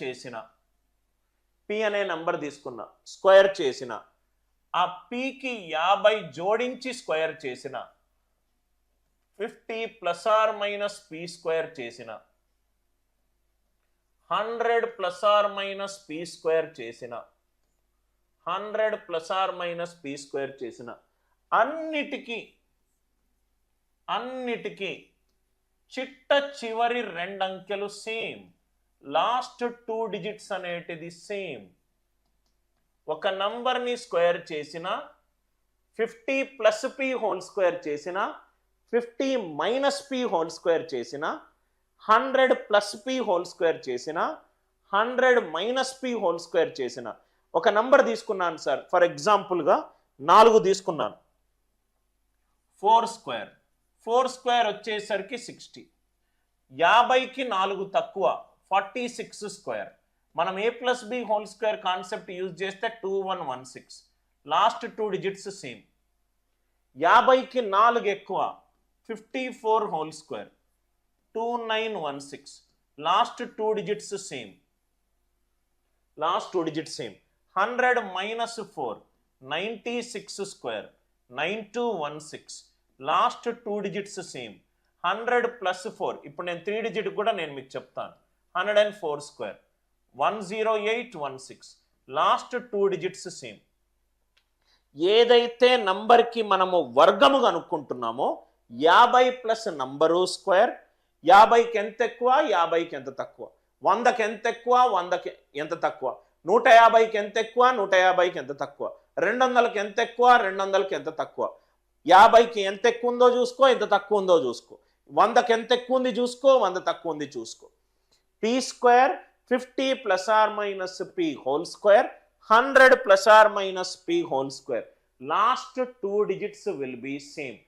చేసిన, పి అనే నంబర్ తీసుకున్నా, స్క్వేర్ చేసిన, ఆ పికి 50 జోడించి స్క్వేర్ చేసిన, 50 plus r minus p square చేసిన, 100 plus r minus p square చేసిన, 100 plus r minus p square చేసిన, అన్నిటికీ చిట్ట చివరి 2 అంకెలు సేమ్, లాస్ట్ 2 డిజిట్స్ అనేటిది సేమ్. ఒక నంబర్ని స్క్వేర్ చేసిన, 50 ప్లస్ పి హోల్ స్క్వేర్ చేసిన, 50 మైనస్ పి హోల్ స్క్వేర్ చేసిన, 100 ప్లస్ పి హోల్ స్క్వేర్ చేసిన, 100 మైనస్ పి హోల్ స్క్వేర్ చేసిన. ఒక నంబర్ తీసుకున్నాను సార్, ఫర్ ఎగ్జాంపుల్గా 4 తీసుకున్నాను. 4 స్క్వేర్, 4 స్క్వేర్ వచ్చేసరికి 60, 50కి 4 తక్కువ, 46 స్క్వేర్. మనం A plus B whole square concept use చేస్తే 2116, లాస్ట్ 2 డిజిట్స్ సేమ్. 50కి 4 ఎక్కువ, 54 whole square, 2916, last 2 digits same, last 2 digits same. 100 minus 4, 96 square, 9216, last 2 digits same. 100 plus 4, ఇప్పుడు నేను 3 డిజిట్ కూడా నేను మీకు చెప్తాను, 104 స్క్వేర్, 10816, లాస్ట్ 2 డిజిట్స్ సేమ్. ఏదైతే నంబర్కి మనము వర్గము కనుక్కుంటున్నామో 50 ప్లస్ నంబరు స్క్వేర్, 50కి ఎంత ఎక్కువ, 50కి ఎంత తక్కువ, 100కి ఎంత ఎక్కువ, 100కి ఎంత తక్కువ, 150కి ఎంత ఎక్కువ, 150కి ఎంత తక్కువ, 200కి ఎంత ఎక్కువ, 200కి ఎంత తక్కువ, 50కి ఎంత ఎక్కువ ఉందో చూసుకో, ఎంత తక్కువ ఉందో చూసుకో, 100కి ఎంత ఎక్కువ ఉంది చూసుకో, 100 తక్కువ ఉంది చూసుకో. P square 50 plus r minus p whole square, 100 plus r minus p whole square, last 2 digits will be same.